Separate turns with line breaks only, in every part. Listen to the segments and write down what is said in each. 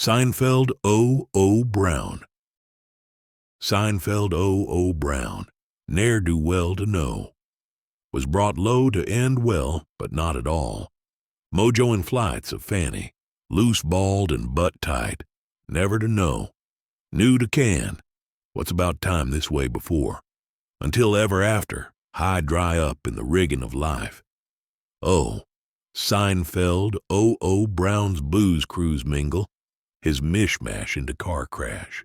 Seinfeld O O'Brown. Seinfeld O O'Brown, ne'er-do-well to know, was brought low to end well, but not at all. Mojo and flights of Fanny, loose-balled and butt-tight, never to know, new to can, what's about time this way before, until ever after, high dry up in the rigging of life. Oh, Seinfeld O O'Brown's booze cruise mingle, his mishmash into car crash.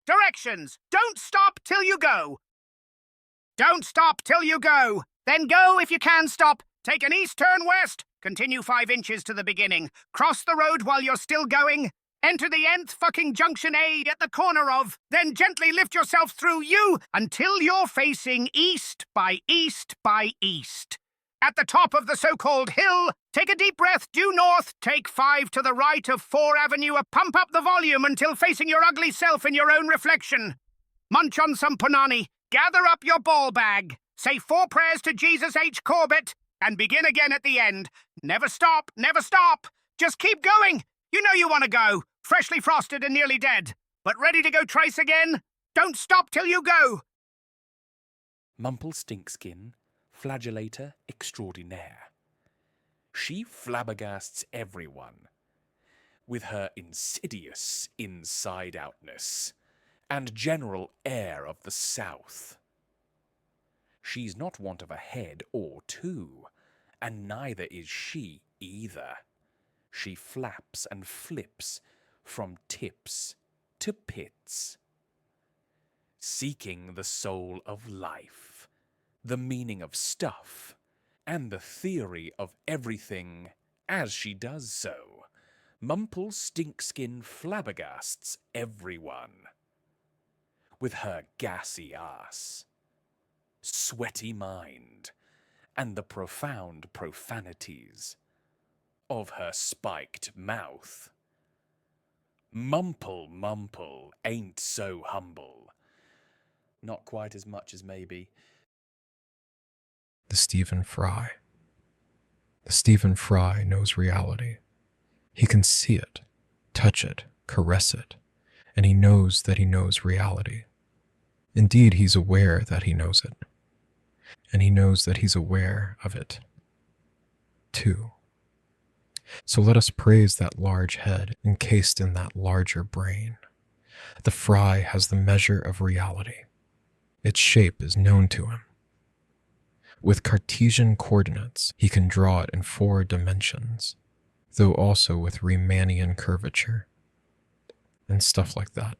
Directions! Don't stop till you go. Don't stop till you go. Then go if you can stop. Take an east turn west. Continue 5 inches to the beginning. Cross the road while you're still going. Enter the nth fucking junction aid at the corner of. Then gently lift yourself through you until you're facing east by east by east. At the top of the so-called hill, take a deep breath due north, take 5 to the right of 4 Avenue, pump up the volume until facing your ugly self in your own reflection. Munch on some punani, gather up your ball bag, say 4 prayers to Jesus H. Corbett, and begin again at the end. Never stop, never stop. Just keep going. You know you want to go, freshly frosted and nearly dead, but ready to go trace again? Don't stop till you go.
Mumple Stinkskin, flagellator extraordinaire. She flabbergasts everyone with her insidious inside-outness and general air of the South. She's not want of a head or 2, and neither is she either. She flaps and flips from tips to pits, seeking the soul of life, the meaning of stuff, and the theory of everything as she does so. Mumple Stinkskin flabbergasts everyone with her gassy ass, sweaty mind, and the profound profanities of her spiked mouth. Mumple ain't so humble. Not quite as much as maybe
the Stephen Fry. The Stephen Fry knows reality. He can see it, touch it, caress it, and he knows that he knows reality. Indeed, he's aware that he knows it, and he knows that he's aware of it, too. So let us praise that large head encased in that larger brain. The Fry has the measure of reality. Its shape is known to him. With Cartesian coordinates, he can draw it in 4 dimensions, though also with Riemannian curvature, and stuff like that.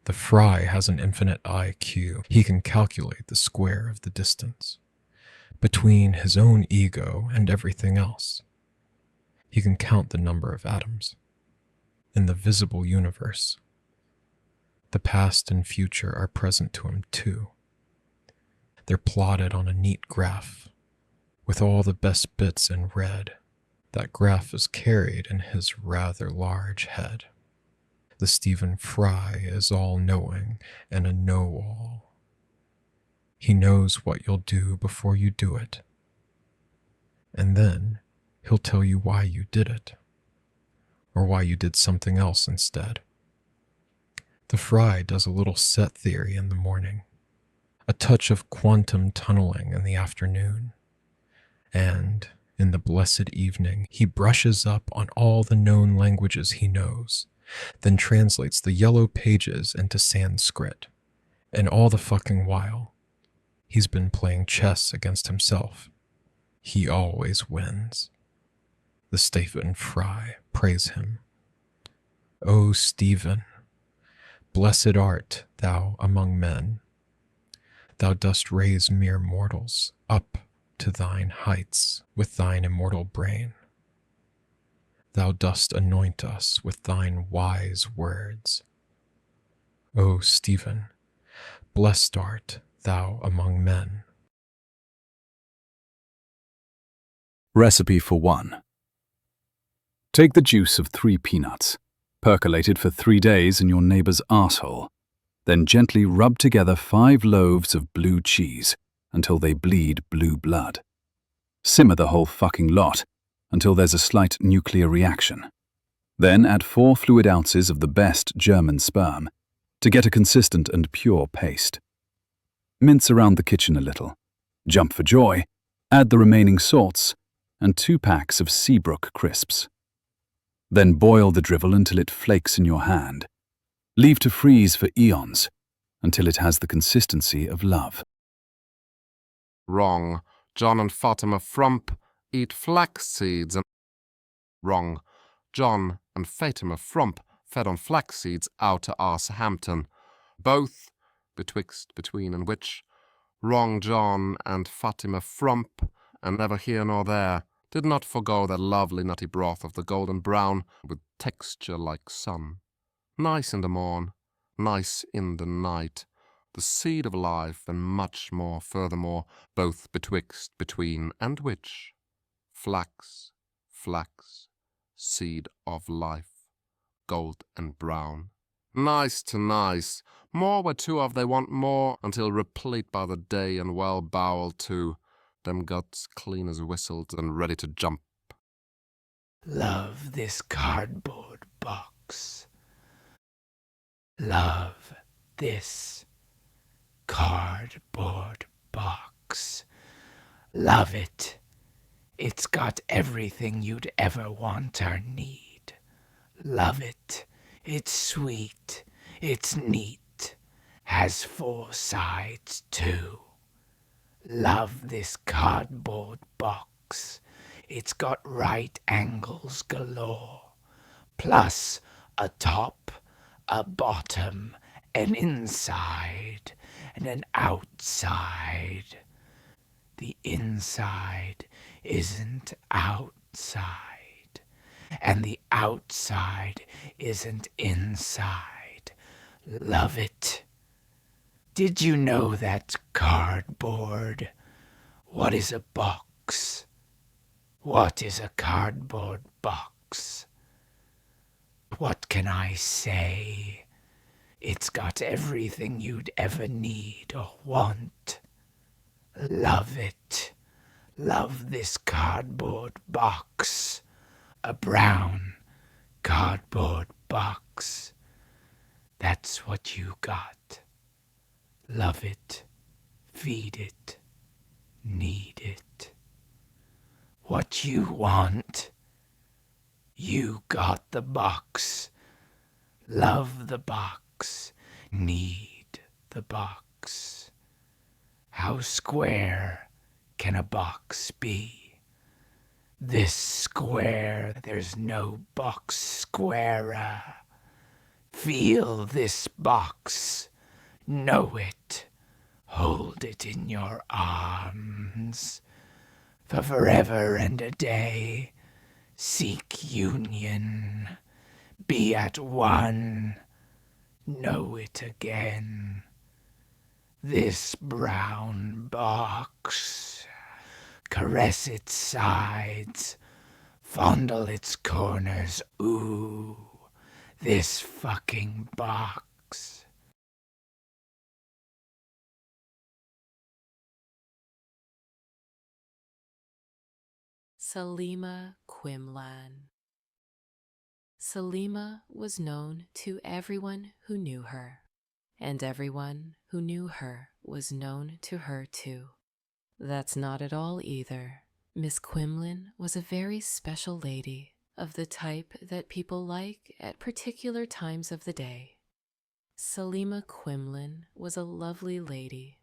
The Fry has an infinite IQ. He can calculate the square of the distance between his own ego and everything else. He can count the number of atoms in the visible universe. The past and future are present to him too. They're plotted on a neat graph, with all the best bits in red. That graph is carried in his rather large head. The Stephen Fry is all-knowing and a know-all. He knows what you'll do before you do it. And then he'll tell you why you did it, or why you did something else instead. The Fry does a little set theory in the morning, a touch of quantum tunneling in the afternoon, and in the blessed evening he brushes up on all the known languages he knows, then translates the yellow pages into Sanskrit, and all the fucking while he's been playing chess against himself. He always wins. The Stephen Fry praise him. O Stephen, blessed art thou among men. Thou dost raise mere mortals up to thine heights with thine immortal brain. Thou dost anoint us with thine wise words. O Stephen, blessed art thou among men.
Recipe for 1. Take the juice of 3 peanuts, percolate it for 3 days in your neighbor's arsehole, then gently rub together 5 loaves of blue cheese until they bleed blue blood. Simmer the whole fucking lot until there's a slight nuclear reaction. Then add 4 fluid ounces of the best German sperm to get a consistent and pure paste. Mince around the kitchen a little. Jump for joy, add the remaining salts and 2 packs of Seabrook crisps. Then boil the drivel until it flakes in your hand. Leave to freeze for eons until it has the consistency of love.
Wrong. John and Fatima Frump eat flax seeds and... Wrong. John and Fatima Frump fed on flax seeds out to Arsehampton. Both betwixt, between, and which. Wrong. John and Fatima Frump, and never here nor there, did not forego that lovely nutty broth of the golden brown, with texture like sun. Nice in the morn, nice in the night, the seed of life, and much more furthermore, both betwixt, between, and which. Flax, flax, seed of life, gold and brown. Nice to nice, more whereof they want more, until replete by the day and well bowelled too, them guts clean as whistled and ready to jump.
Love this cardboard box. Love this cardboard box. Love it. It's got everything you'd ever want or need. Love it. It's sweet. It's neat. Has 4 sides too. Love this cardboard box. It's got right angles galore. Plus a top, a bottom, an inside, and an outside. The inside isn't outside, and the outside isn't inside. Love it. Did you know that cardboard? What is a box? What is a cardboard box? What can I say? It's got everything you'd ever need or want. Love it. Love this cardboard box. A brown cardboard box. That's what you got. Love it. Feed it. Need it. What you want. You got the box. Love the box. Need the box. How square can a box be? This square, there's no box squarer. Feel this box. Know it. Hold it in your arms. For forever and a day, seek union. Be at one. Know it again. This brown box. Caress its sides. Fondle its corners. Ooh, this fucking box.
Sulema Quimlan. Sulema was known to everyone who knew her, and everyone who knew her was known to her too. That's not at all either. Miss Quimlan was a very special lady, of the type that people like at particular times of the day. Sulema Quimlan was a lovely lady,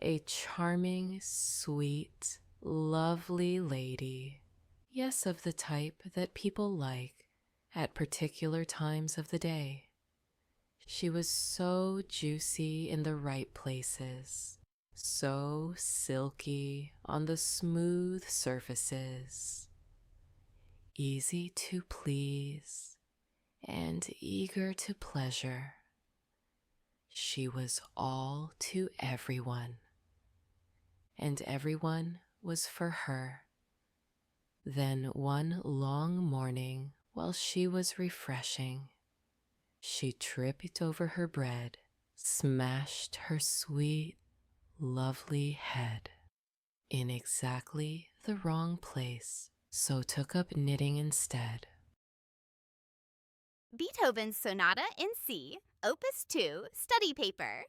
a charming, sweet, lovely lady. Yes, of the type that people like at particular times of the day. She was so juicy in the right places, so silky on the smooth surfaces, easy to please and eager to pleasure. She was all to everyone, and everyone was for her. Then one long morning, while she was refreshing, she tripped over her bread, smashed her sweet, lovely head in exactly the wrong place, so took up knitting instead.
Beethoven's Sonata in C, Opus 2, study paper.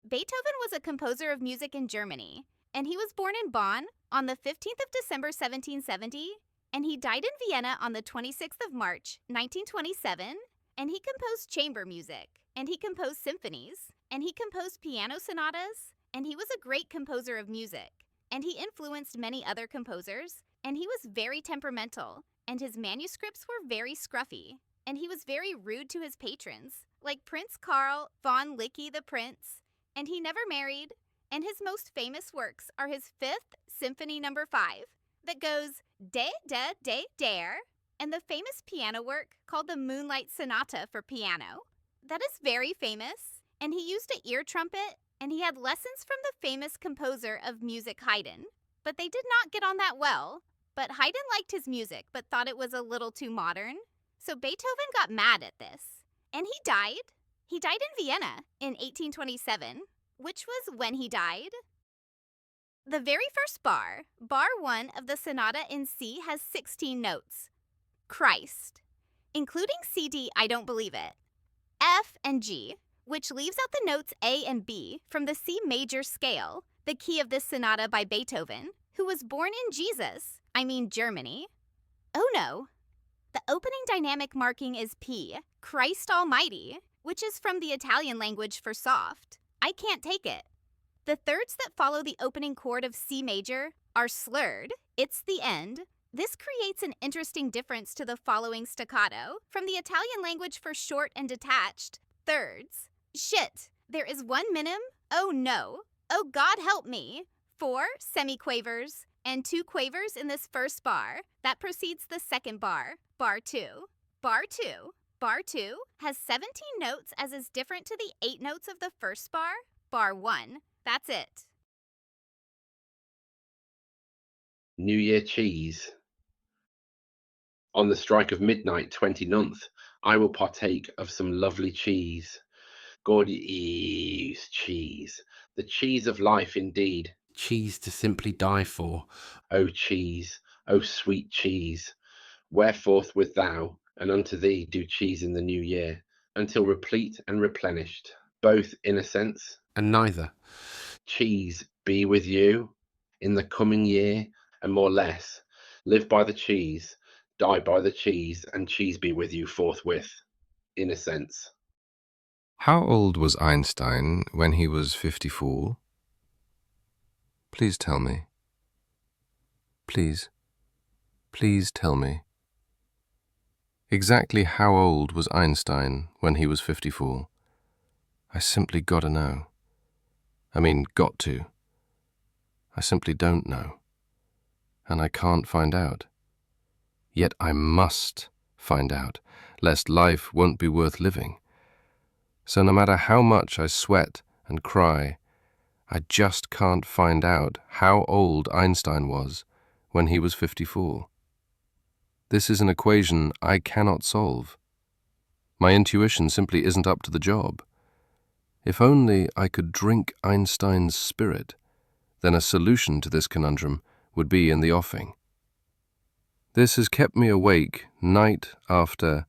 Beethoven was a composer of music in Germany, and he was born in Bonn on the 15th of December 1770, and he died in Vienna on the 26th of March 1927, and he composed chamber music, and he composed symphonies, and he composed piano sonatas, and he was a great composer of music, and he influenced many other composers, and he was very temperamental, and his manuscripts were very scruffy, and he was very rude to his patrons, like Prince Karl von Licky the Prince, and he never married, and his most famous works are his 5th Symphony No. 5, that goes de de de dare, and the famous piano work called the Moonlight Sonata for piano. That is very famous, and he used an ear trumpet, and he had lessons from the famous composer of music Haydn, but they did not get on that well. But Haydn liked his music, but thought it was a little too modern, so Beethoven got mad at this, and he died. He died in Vienna in 1827, which was when he died. The very first bar 1 of the Sonata in C, has 16 notes. Christ. Including CD, I don't believe it. F and G, which leaves out the notes A and B from the C major scale, the key of this sonata by Beethoven, who was born in Germany. Oh no. The opening dynamic marking is P, Christ Almighty, which is from the Italian language for soft. I can't take it. The thirds that follow the opening chord of C major are slurred. It's the end. This creates an interesting difference to the following staccato from the Italian language for short and detached thirds. Shit, there is 1 minim. Oh no. Oh God help me. 4 semiquavers and 2 quavers in this first bar that precedes the second bar, bar 2. Bar 2. Bar 2 has 17 notes as is different to the 8 notes of the first bar, bar 1. That's it.
New Year cheese. On the strike of midnight 29th, I will partake of some lovely cheese. Gordy's cheese, the cheese of life indeed. Cheese to simply die for. O cheese, O sweet cheese, whereforth with thou, and unto thee do cheese in the new year, until replete and replenished, both in a sense and neither. Cheese be with you in the coming year, and more less. Live by the cheese, die by the cheese, and cheese be with you forthwith, in a sense.
How old was Einstein when he was 54? Please tell me. Please tell me. Exactly how old was Einstein when he was 54? I simply gotta know. I mean, got to. I simply don't know. And I can't find out. Yet I must find out, lest life won't be worth living. So no matter how much I sweat and cry, I just can't find out how old Einstein was when he was 54. This is an equation I cannot solve. My intuition simply isn't up to the job. If only I could drink Einstein's spirit, then a solution to this conundrum would be in the offing. This has kept me awake night after,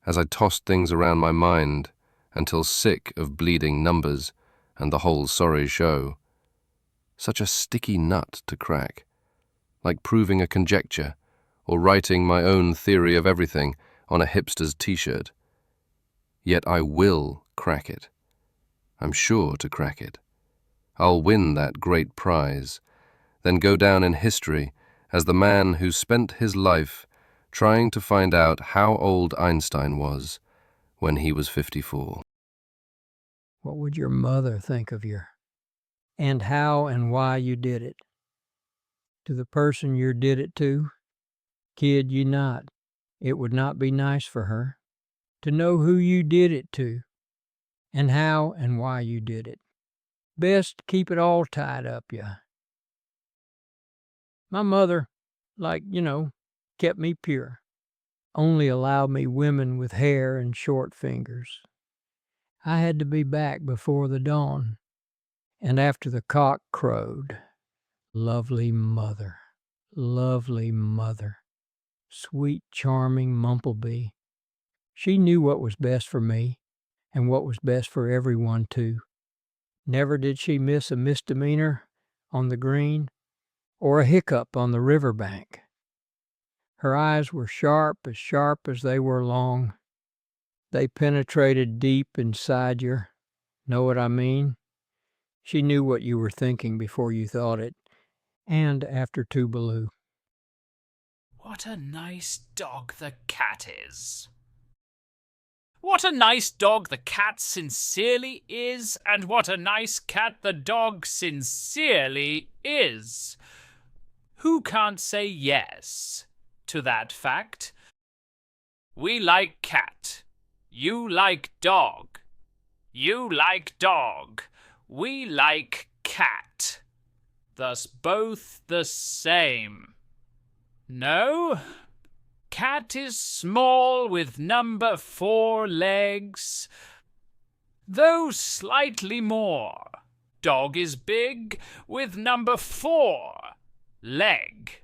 as I tossed things around my mind until sick of bleeding numbers and the whole sorry show. Such a sticky nut to crack, like proving a conjecture or writing my own theory of everything on a hipster's t-shirt. Yet I will crack it. I'm sure to crack it. I'll win that great prize, then go down in history as the man who spent his life trying to find out how old Einstein was when he was 54.
What would your mother think of you? And how and why you did it? To the person you did it to? Kid you not, it would not be nice for her to know who you did it to, and how and why you did it. Best keep it all tied up, ya. My mother, kept me pure. Only allowed me women with hair and short fingers. I had to be back before the dawn, and after the cock crowed. Lovely mother, sweet, charming Mumplebee. She knew what was best for me and what was best for everyone, too. Never did she miss a misdemeanor on the green or a hiccup on the river bank. Her eyes were sharp as they were long. They penetrated deep inside you. Know what I mean? She knew what you were thinking before you thought it, and after Tuvalu.
What a nice dog the cat is. What a nice dog the cat sincerely is, and what a nice cat the dog sincerely is. Who can't say yes to that fact? We like cat. You like dog. You like dog. We like cat. Thus both the same. No? Cat is small with number 4 legs, though slightly more. Dog is big with number 4 leg,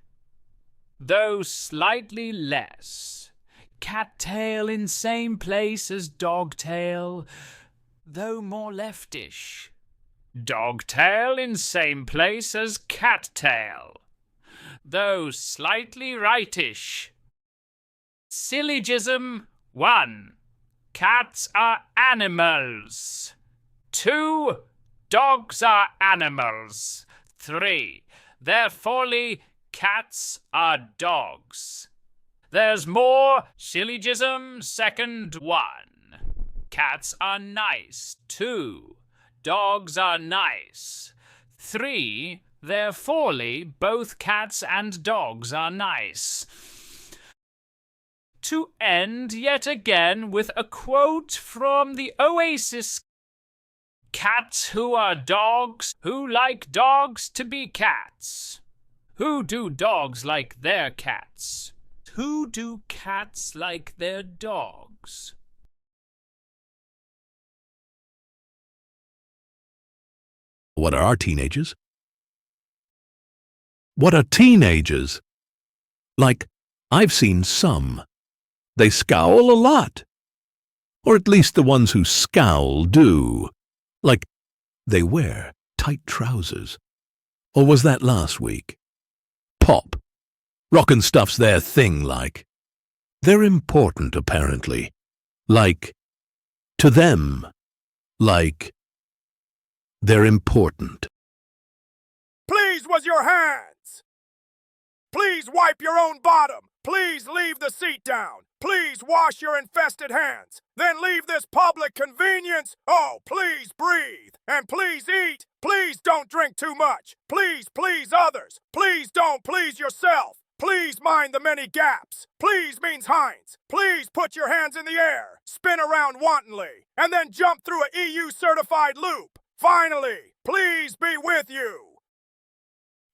though slightly less. Cat tail in same place as dog tail, though more leftish. Dog tail in same place as cat tail, though slightly rightish. Syllogism 1. Cats are animals. 2. Dogs are animals. 3. Thereforely, cats are dogs. There's more syllogism. Second 1. Cats are nice. 2. Dogs are nice. 3. Thereforely, both cats and dogs are nice. To end yet again with a quote from the Oasis. Cats who are dogs, who like dogs to be cats. Who do dogs like their cats? Who do cats like their dogs?
What are teenagers? What are teenagers? Like, I've seen some. They scowl a lot. Or at least the ones who scowl do. Like, they wear tight trousers. Or was that last week? Pop. Rockin' stuff's their thing, like. They're important, apparently. Like, to them. Like, they're important.
Please was your hands. Please wipe your own bottom. Please leave the seat down. Please wash your infested hands. Then leave this public convenience. Oh, please breathe. And please eat. Please don't drink too much. Please please others. Please don't please yourself. Please mind the many gaps. Please means Heinz. Please put your hands in the air. Spin around wantonly. And then jump through a EU-certified loop. Finally, please be with you.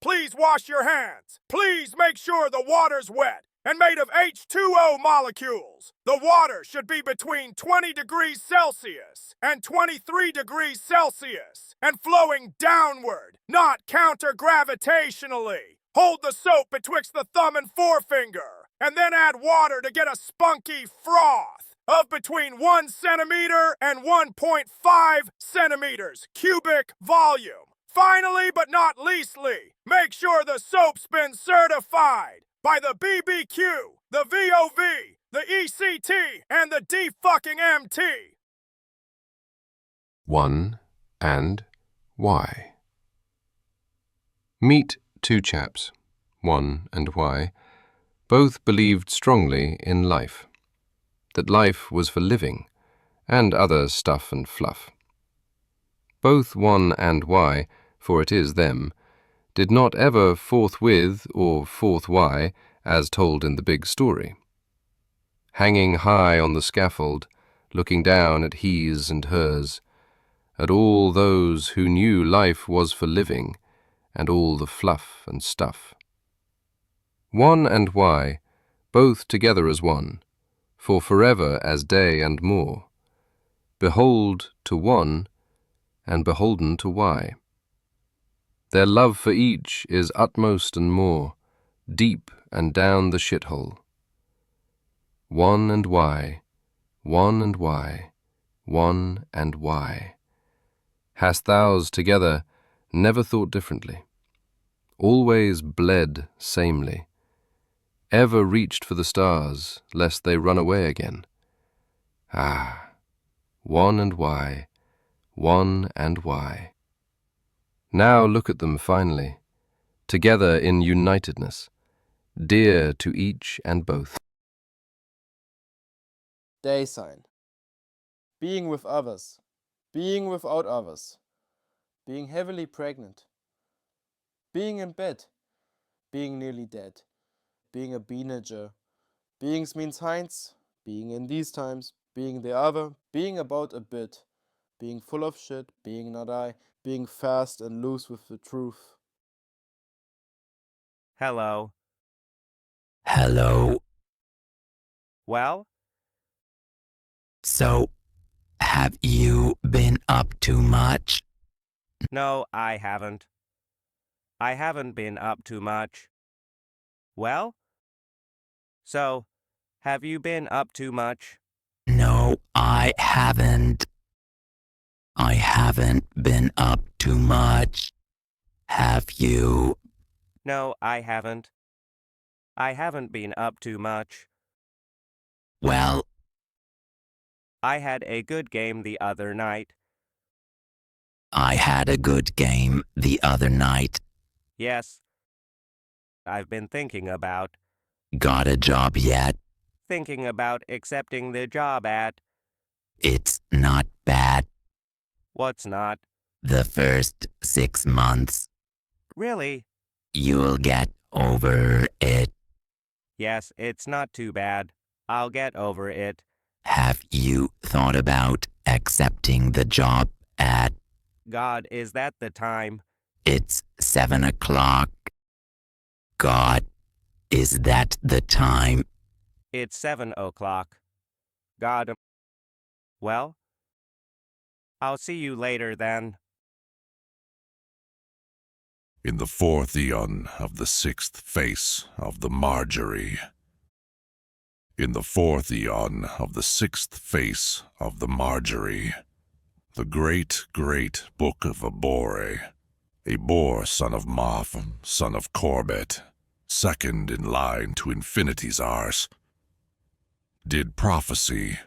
Please wash your hands. Please make sure the water's wet and made of H2O molecules. The water should be between 20 degrees Celsius and 23 degrees Celsius and flowing downward, not counter-gravitationally. Hold the soap betwixt the thumb and forefinger and then add water to get a spunky froth of between 1 centimeter and 1.5 centimeters cubic volume. Finally, but not leastly, make sure the soap's been certified by the BBQ, the VOV, the ECT, and the D-fucking-MT.
1 and Y. Meet 2 chaps, 1 and Y, both believed strongly in life, that life was for living, and other stuff and fluff. Both 1 and Y, for it is them, did not ever forthwith or forthwhy, as told in the big story. Hanging high on the scaffold, looking down at he's and hers, at all those who knew life was for living, and all the fluff and stuff. 1 and Y, both together as one, for forever as day and more. Behold to 1, and beholden to Y. Their love for each is utmost and more, deep and down the shithole. 1 and Y, one and why, one and why. Hast thou's together never thought differently, always bled samely, ever reached for the stars, lest they run away again? Ah, one and why, one and why. Now look at them finally, together in unitedness, dear to each and both.
Day sign. Being with others, being without others, being heavily pregnant, being in bed, being nearly dead, being a beenager. Beings means Heinz, being in these times, being the other, being about a bit, being full of shit, being not I, being fast and loose with the truth.
Hello.
Hello.
Well?
So, have you been up to much?
No, I haven't. I haven't been up to much. Well? So, have you been up to much?
No, I haven't. I haven't been up to much. Have you?
No, I haven't. I haven't been up to much.
Well,
I had a good game the other night.
I had a good game the other night.
Yes. I've been thinking about.
Got a job yet?
Thinking about accepting the job at.
It's not bad.
What's not?
The first 6 months.
Really?
You'll get over it.
Yes, it's not too bad. I'll get over it.
Have you thought about accepting the job at?
God, is that the time?
It's 7 o'clock. God, is that the time?
It's 7 o'clock. God. Well? I'll see you later then.
In the fourth eon of the sixth face of the Margery. In the fourth eon of the sixth face of the Margery, the great, great book of a boar son of Moth, son of Corbett, second in line to infinity's arse, did prophecy,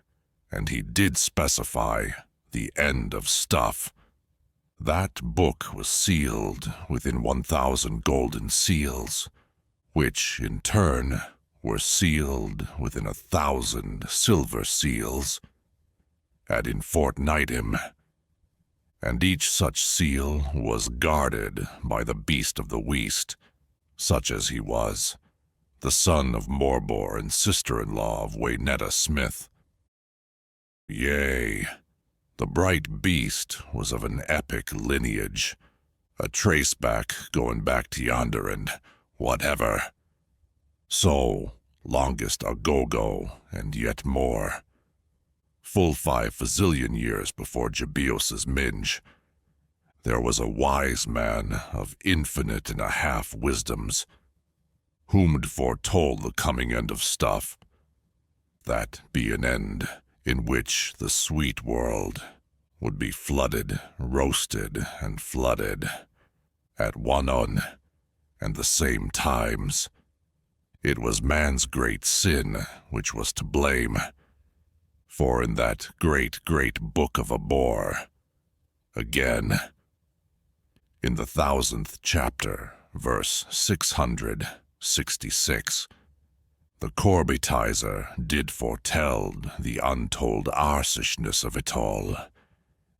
and he did specify the end of stuff. That book was sealed within 1,000 golden seals, which, in turn, were sealed within 1,000 silver seals, ad infinitum, and each such seal was guarded by the beast of the West, such as he was, the son of Morbor and sister-in-law of Waynetta Smith. Yea, the bright beast was of an epic lineage, a traceback going back to yonder and whatever. So, longest agogo and yet more. Full 5 fazillion years before Jabios's minge, there was a wise man of infinite and a half wisdoms, whom'd foretold the coming end of stuff, that be an end in which the sweet world would be flooded, roasted, and flooded at one and the same times. It was man's great sin which was to blame, for in that great, great book of a boar, again, in the 1000th chapter, verse 666, the Corbetizer did foretell the untold arsishness of it all,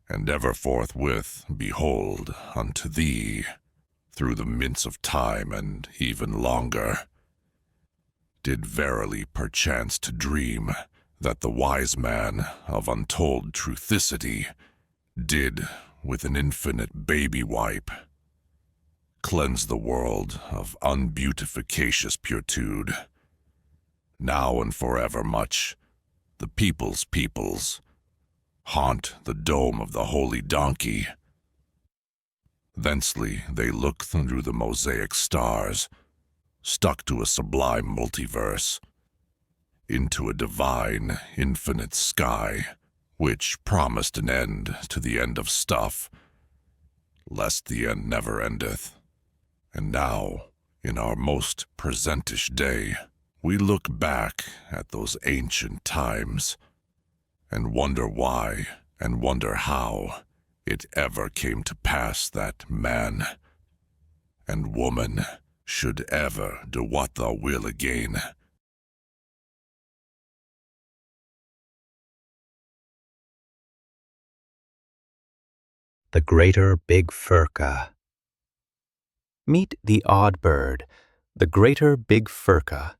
and ever forthwith, behold, unto thee, through the mints of time and even longer, did verily perchance to dream that the wise man of untold truthicity did, with an infinite baby wipe, cleanse the world of unbeautificacious puritude, now and forever much, the people's peoples, haunt the dome of the holy donkey. Thencely they look through the mosaic stars, stuck to a sublime multiverse, into a divine, infinite sky, which promised an end to the end of stuff, lest the end never endeth. And now, in our most presentish day, we look back at those ancient times and wonder why and wonder how it ever came to pass that man and woman should ever do what thou will again.
The Greater Big Furka. Meet the odd bird, the Greater Big Furka.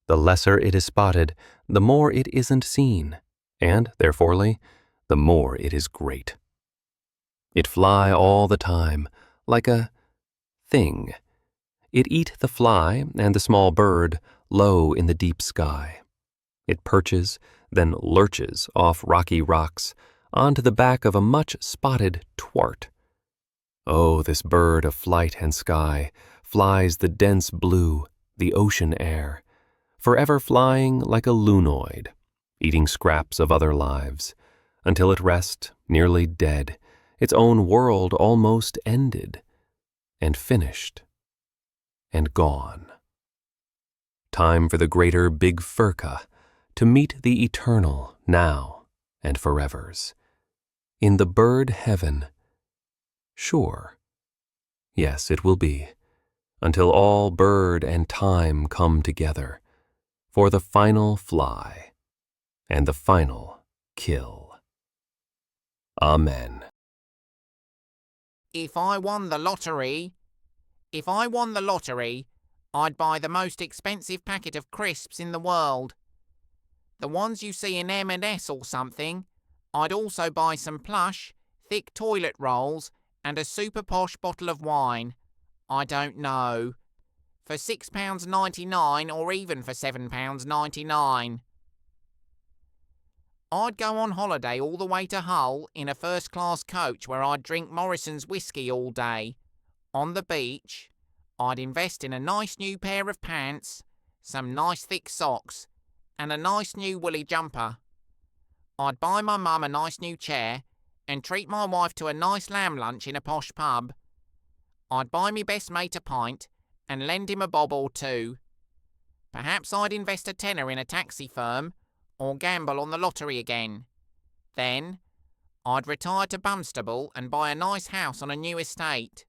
The lesser it is spotted, the more it isn't seen, and, thereforely, the more it is great. It fly all the time, like a thing. It eat the fly and the small bird low in the deep sky. It perches, then lurches off rocky rocks onto the back of a much-spotted twart. Oh, this bird of flight and sky flies the dense blue, the ocean air, forever flying like a lunoid, eating scraps of other lives, until it rest, nearly dead, its own world almost ended, and finished, and gone. Time for the Greater Big Furka to meet the eternal now and forevers. In the bird heaven, sure, yes, it will be, until all bird and time come together for the final fly and the final kill. Amen.
If I won the lottery, I'd buy the most expensive packet of crisps in the world. The ones you see in M&S or something. I'd also buy some plush, thick toilet rolls and a super posh bottle of wine. I don't know. For £6.99 or even for £7.99. I'd go on holiday all the way to Hull in a first-class coach where I'd drink Morrison's whiskey all day. On the beach, I'd invest in a nice new pair of pants, some nice thick socks, and a nice new woolly jumper. I'd buy my mum a nice new chair and treat my wife to a nice lamb lunch in a posh pub. I'd buy me best mate a pint and lend him a bob or two. Perhaps I'd invest a tenner in a taxi firm or gamble on the lottery again. Then, I'd retire to Bumstable and buy a nice house on a new estate.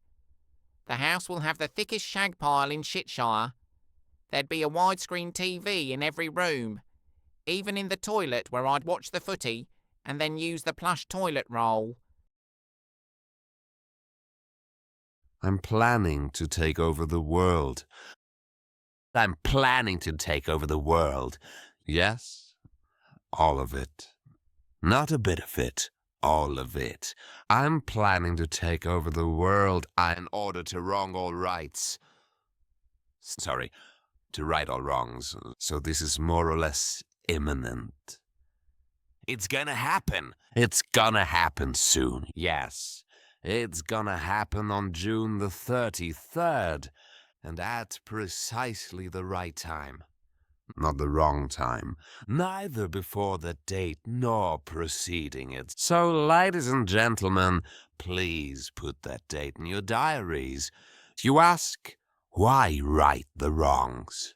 The house will have the thickest shag pile in Shitshire. There'd be a widescreen TV in every room, even in the toilet where I'd watch the footy and then use the plush toilet roll.
I'm planning to take over the world. I'm planning to take over the world. Yes, all of it. Not a bit of it, all of it. I'm planning to take over the world in order to wrong all rights. Sorry, to right all wrongs. So this is more or less imminent. It's gonna happen. It's gonna happen soon. Yes, it's gonna happen on June the 33rd, and at precisely the right time. Not the wrong time. Neither before the date nor preceding it. So, ladies and gentlemen, please put that date in your diaries. You ask, why right the wrongs?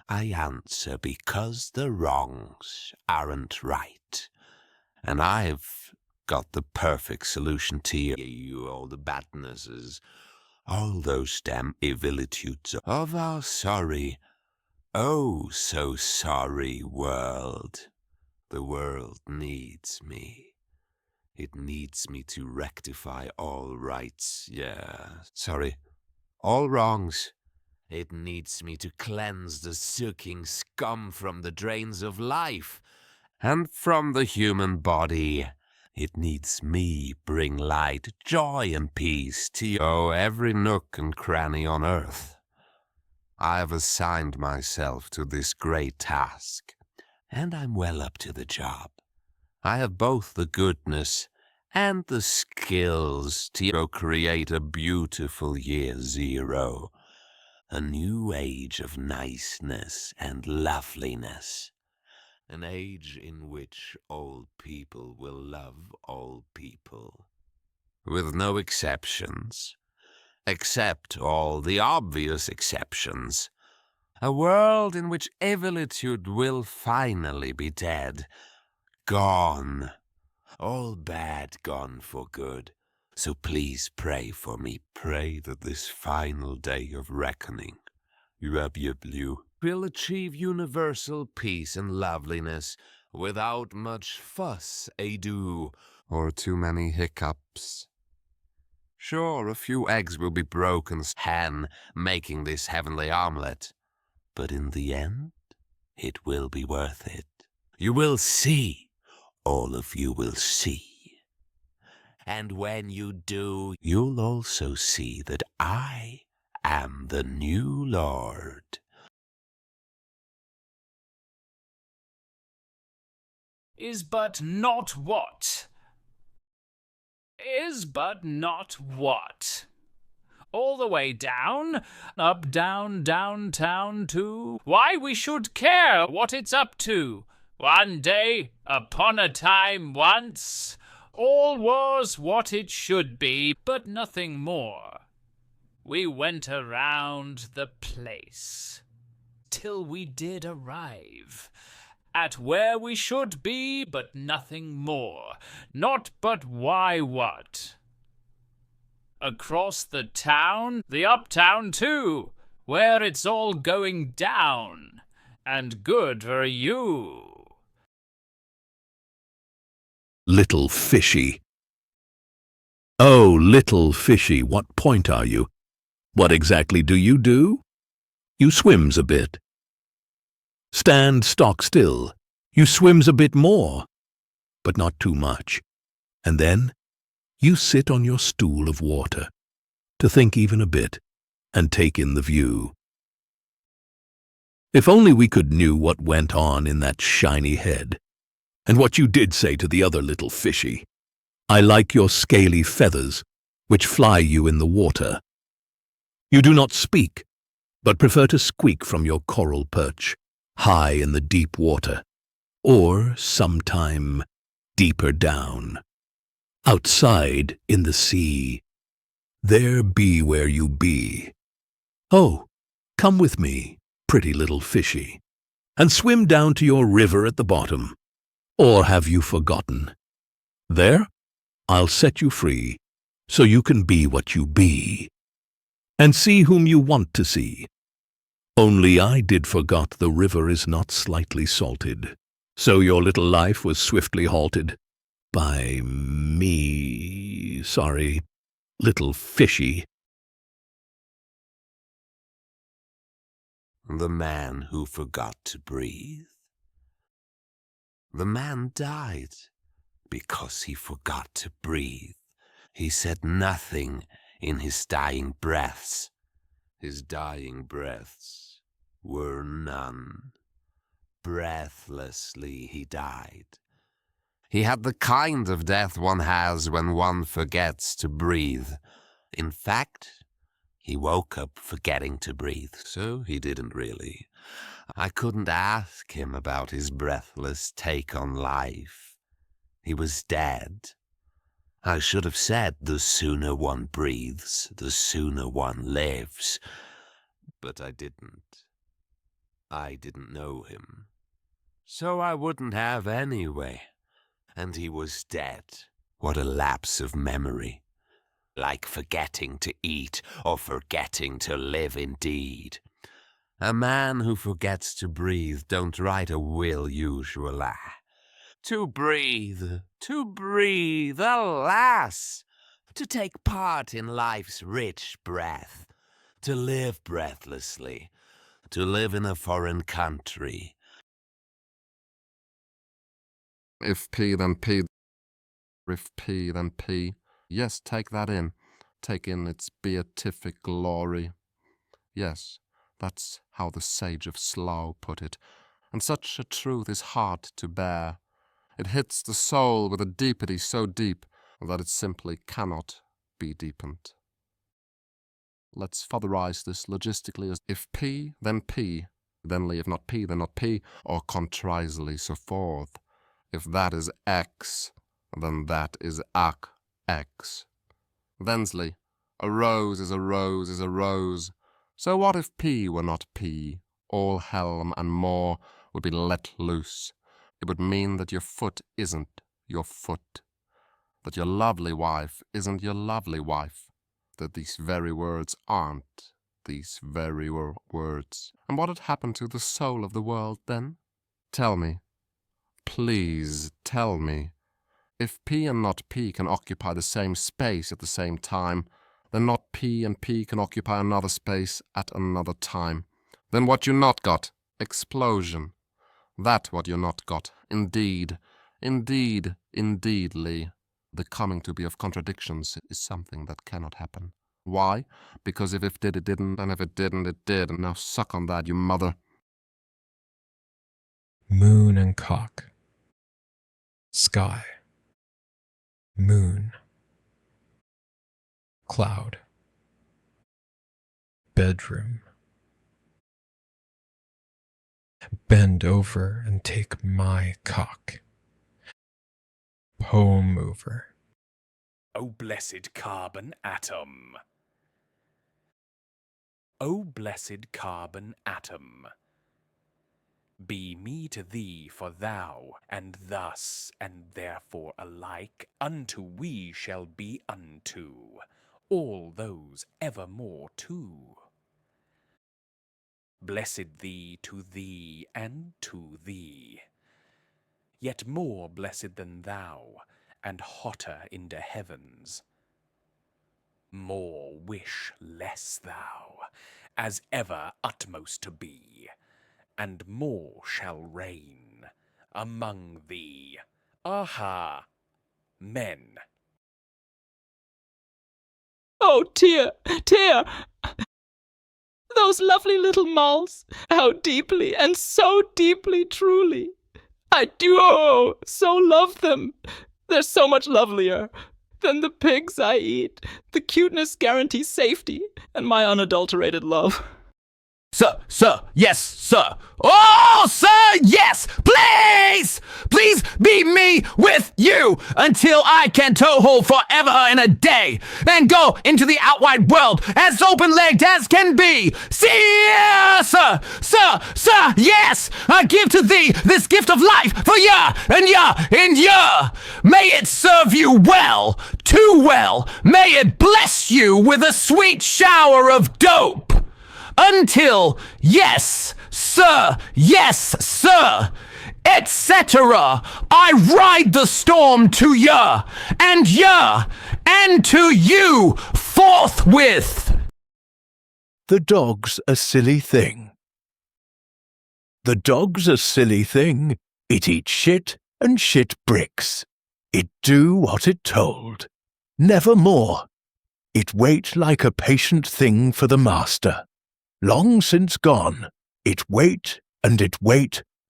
I answer, because the wrongs aren't right. And I've got the perfect solution to you, all the badnesses, all those damn evilitudes of our sorry, oh so sorry world. The world needs me. It needs me to rectify all rights, all wrongs. It needs me to cleanse the soaking scum from the drains of life and from the human body. It needs me bring light, joy, and peace to every nook and cranny on earth. I have assigned myself to this great task, and I'm well up to the job. I have both the goodness and the skills to create a beautiful year zero.
A new age of niceness and loveliness. An age in which old people will love old people. With no exceptions. Except all the obvious exceptions. A world in which evilitude will finally be dead. Gone. All bad gone for good. So please pray for me. Pray that this final day of reckoning, will achieve universal peace and loveliness without much fuss, ado,
or too many hiccups.
Sure, a few eggs will be broken, hen making this heavenly omelette. But in the end, it will be worth it. You will see. All of you will see. And when you do, you'll also see that I am the new Lord.
Ifbut Notwhat. Ifbut Notwhat. All the way down, up, down, downtown to... Why we should care what it's up to. One day, upon a time, once, all was what it should be, but nothing more. We went around the place, till we did arrive at where we should be, but nothing more, not but why what? Across the town, the uptown too, where it's all going down, and good for you.
Little Fishy. Oh, little Fishy, what point are you? What exactly do? You swims a bit. Stand stock still. You swims a bit more, but not too much. And then you sit on your stool of water to think even a bit and take in the view. If only we could knew what went on in that shiny head, and what you did say to the other little fishy. I like your scaly feathers, which fly you in the water. You do not speak, but prefer to squeak from your coral perch, high in the deep water, or sometime deeper down, outside in the sea. There be where you be. Oh, come with me, pretty little fishy, and swim down to your river at the bottom. Or have you forgotten? There, I'll set you free, so you can be what you be, and see whom you want to see. Only I did forgot the river is not slightly salted, so your little life was swiftly halted by me, sorry, little fishy.
The man who forgot to breathe. The man died because he forgot to breathe. He said nothing in his dying breaths. His dying breaths were none. Breathlessly he died. He had the kind of death one has when one forgets to breathe. In fact, he woke up forgetting to breathe, so he didn't really. I couldn't ask him about his breathless take on life. He was dead. I should have said the sooner one breathes, the sooner one lives. But I didn't. I didn't know him. So I wouldn't have anyway. And he was dead. What a lapse of memory. Like forgetting to eat or forgetting to live indeed. A man who forgets to breathe don't write a will usually. To breathe, alas! To take part in life's rich breath. To live breathlessly. To live in a foreign country.
If P, then P. If P, then P. Yes, take that in. Take in its beatific glory. Yes, that's how the sage of Slough put it. And such a truth is hard to bear. It hits the soul with a deepity so deep that it simply cannot be deepened. Let's fatherize this logistically as if P, then if not P, then not P, or contrarily so forth. If that is X, then that is ac X. Thensley, a rose is a rose is a rose. So what if P were not P? All helm and more would be let loose. It would mean that your foot isn't your foot, that your lovely wife isn't your lovely wife, that these very words aren't these very words. And what had happened to the soul of the world then? Tell me. Please tell me. If P and not P can occupy the same space at the same time, then not P and P can occupy another space at another time. Then what you not got? Explosion. That what you not got. Indeed, indeedly. The coming to be of contradictions is something that cannot happen. Why? Because if it did, it didn't, and if it didn't, it did, and now suck on that, you mother.
Moon and cock. Sky. Moon. Cloud. Bedroom. Bend over and take my cock. Poem over.
O blessed carbon atom. O blessed carbon atom. Be me to thee for thou, and thus, and therefore alike, unto we shall be unto, all those evermore too. Blessed thee to thee and to thee, yet more blessed than thou, and hotter in the heavens. More wish less thou, as ever utmost to be, and more shall reign among thee. Aha, men.
Oh, dear, dear! Those lovely little moles, how deeply and so deeply truly. I do so love them. They're so much lovelier than the pigs I eat. The cuteness guarantees safety and my unadulterated love.
Sir, yes, sir. Oh, sir, yes, please! Please be me with you until I can toe-hole forever in a day and go into the outwide world as open-legged as can be. See, sir, yes, I give to thee this gift of life for ya and ya and ya. May it serve you well, too well. May it bless you with a sweet shower of dope. Until, yes, sir, etc. I ride the storm to ya, and to you forthwith.
The dog's a silly thing. The dog's a silly thing. It eat shit and shit bricks. It do what it told. Never more. It wait like a patient thing for the master. Long since gone, it wait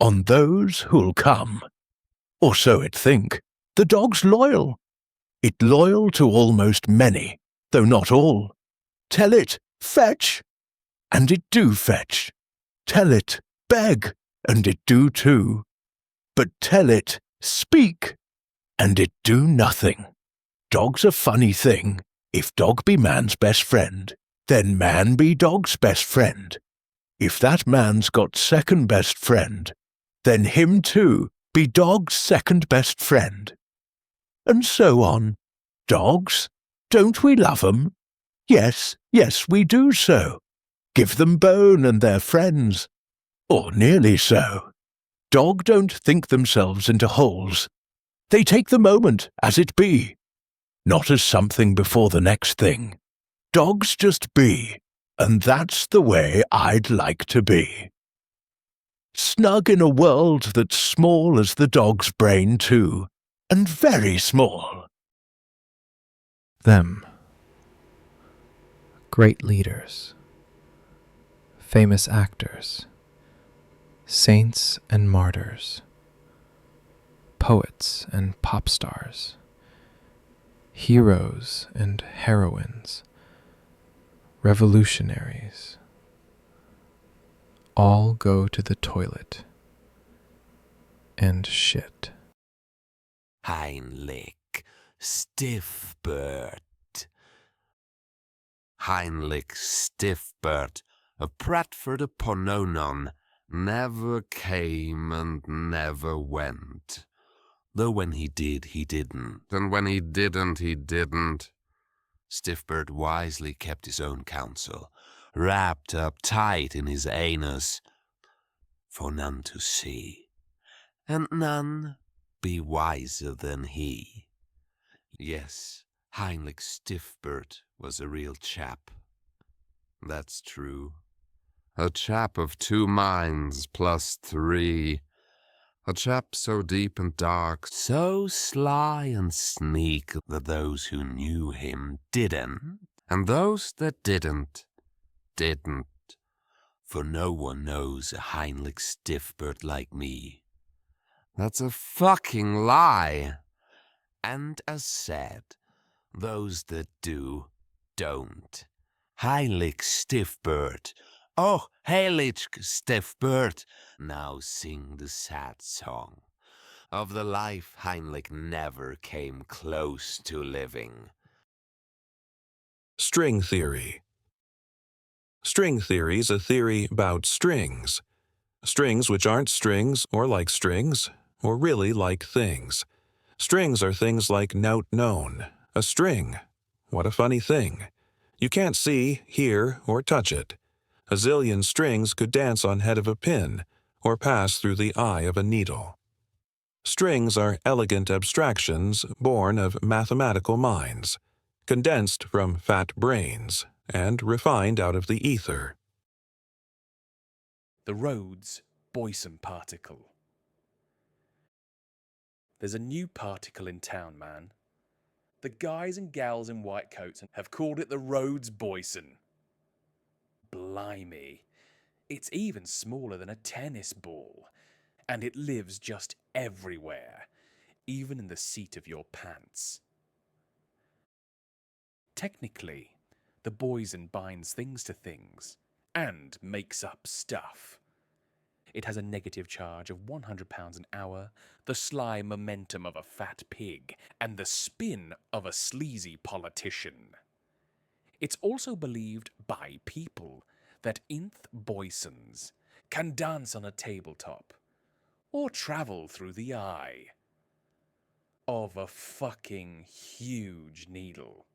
on those who'll come. Or so it think. The dog's loyal. It loyal to almost many, though not all. Tell it, fetch, and it do fetch. Tell it, beg, and it do too. But tell it, speak, and it do nothing. Dog's a funny thing. If dog be man's best friend, then man be dog's best friend. If that man's got second best friend, then him too be dog's second best friend. And so on. Dogs, don't we love 'em? Yes, we do so. Give them bone and their friends. Or nearly so. Dog don't think themselves into holes. They take the moment as it be, not as something before the next thing. Dogs just be, and that's the way I'd like to be. Snug in a world that's small as the dog's brain too, and very small.
Them. Great leaders. Famous actors. Saints and martyrs. Poets and pop stars. Heroes and heroines. revolutionaries, all go to the toilet and shit.
Heinlick Stiffburt. Heinlick Stiffburt of Pratford upon Onon never came and never went. Though when he did, he didn't, and when he didn't, he didn't. Stiffburt wisely kept his own counsel, wrapped up tight in his anus, for none to see, and none be wiser than he. Yes, Heinlick Stiffburt was a real chap. That's true. A chap of 2 minds plus 3. A chap so deep and dark, so sly and sneak that those who knew him didn't, and those that didn't. For no one knows a Heinlick Stiffburt like me. That's a fucking lie. And as said, those that do, don't. Heinlick Stiffburt. Oh, Heinlick Stiffburt. Now sing the sad song of the life Heinlick never came close to living.
String theory. String theory's a theory about strings. Strings which aren't strings, or like strings, or really like things. Strings are things like note known. A string. What a funny thing. You can't see, hear, or touch it. A zillion strings could dance on head of a pin, or pass through the eye of a needle. Strings are elegant abstractions born of mathematical minds, condensed from fat brains, and refined out of the ether.
The Rhodes Boson particle. There's a new particle in town, man. The guys and gals in white coats have called it the Rhodes Boson. Blimey. It's even smaller than a tennis ball. And it lives just everywhere, even in the seat of your pants. Technically, the Boson binds things to things and makes up stuff. It has a negative charge of 100 pounds an hour, the sly momentum of a fat pig, and the spin of a sleazy politician. It's also believed by people that nth Bosons can dance on a tabletop or travel through the eye of a fucking huge needle.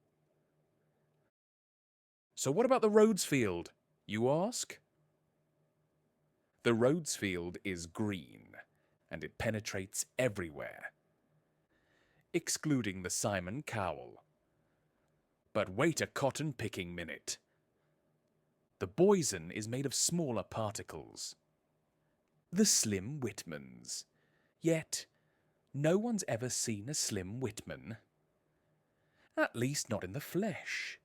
So what about the Rhodes field, you ask? The Rhodes field is green, and it penetrates everywhere, excluding the Simon Cowell. But wait a cotton-picking minute. The Boson is made of smaller particles, the Slim Whitmans. Yet, no one's ever seen a Slim Whitman. At least not in the flesh.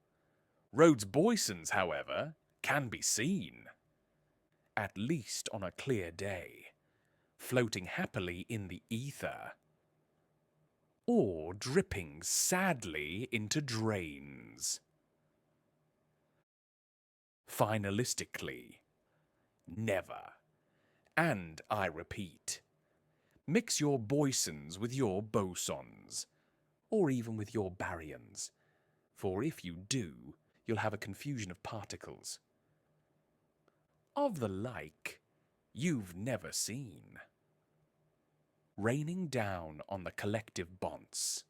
Rhodes Bosons, however, can be seen. At least on a clear day, floating happily in the ether, or dripping sadly into drains. Finalistically, never, and I repeat, mix your Bosons with your bosons, or even with your baryons, for if you do, you'll have a confusion of particles. Of the like you've never seen. Raining down on the collective bonds.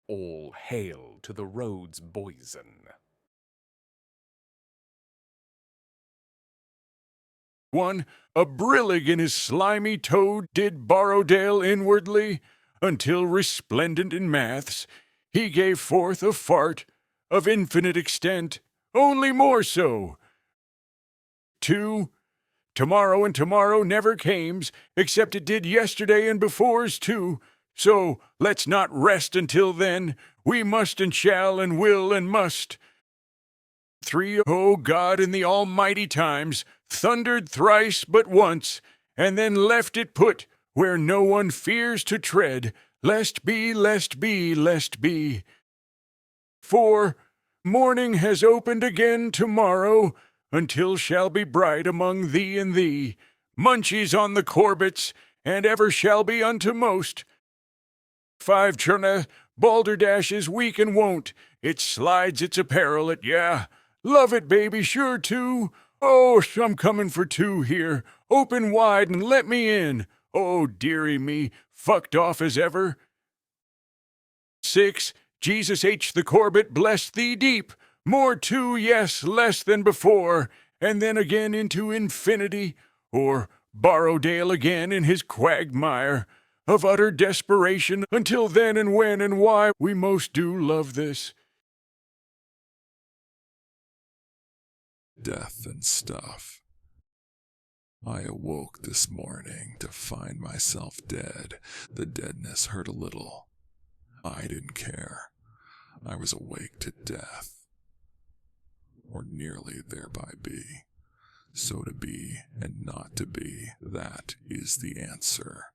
All hail to the Rhodes Boson.
One, a brillig in his slimy toad did Borrowdale inwardly, until resplendent in maths, he gave forth a fart of infinite extent, only more so. 2, tomorrow and tomorrow never cames, except it did yesterday and befores too. So let's not rest until then. We must and shall and will and must. 3, O God in the almighty times, thundered thrice but once, and then left it put where no one fears to tread, lest be, lest be, lest be. 4, Morning has opened again tomorrow, until shall be bright among thee and thee. Munchies on the Corbets, and ever shall be unto most. 5 churna, balderdash is weak and won't. It slides its apparel at yeah. Love it, baby, sure too. Oh, I'm coming for 2 here. Open wide and let me in. Oh, dearie me, fucked off as ever. 6, Jesus H. the Corbett, bless thee deep. More 2, yes, less than before. And then again into infinity. Or Borrowdale again in his quagmire of utter desperation, until then and when and why we most do love this.
Death and stuff. I awoke this morning to find myself dead. The deadness hurt a little. I didn't care. I was awake to death. Or nearly thereby be. So to be and not to be, that is the answer.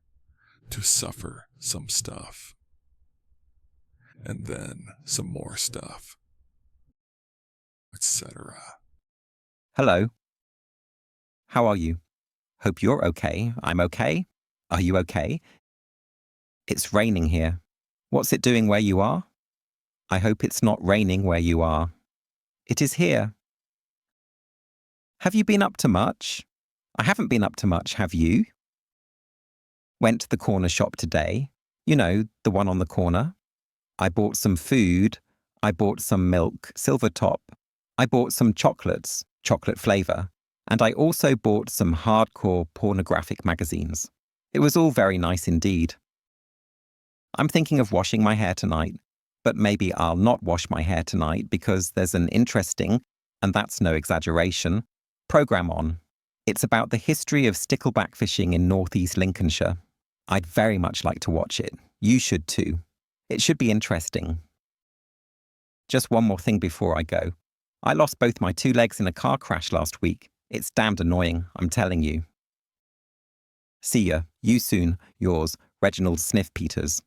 To suffer some stuff. And then some more stuff. Etc.
Hello. How are you? Hope you're okay. I'm okay. Are you okay? It's raining here. What's it doing where you are? I hope it's not raining where you are. It is here. Have you been up to much? I haven't been up to much, have you? Went to the corner shop today. You know, the one on the corner. I bought some food. I bought some milk, silver top. I bought some chocolates, chocolate flavour. And I also bought some hardcore pornographic magazines. It was all very nice indeed. I'm thinking of washing my hair tonight, but maybe I'll not wash my hair tonight because there's an interesting, and that's no exaggeration, programme on. It's about the history of stickleback fishing in northeast Lincolnshire. I'd very much like to watch it. You should too. It should be interesting. Just one more thing before I go. I lost both my 2 legs in a car crash last week. It's damned annoying, I'm telling you. See ya. You soon. Yours, Reginald Sniff Peters.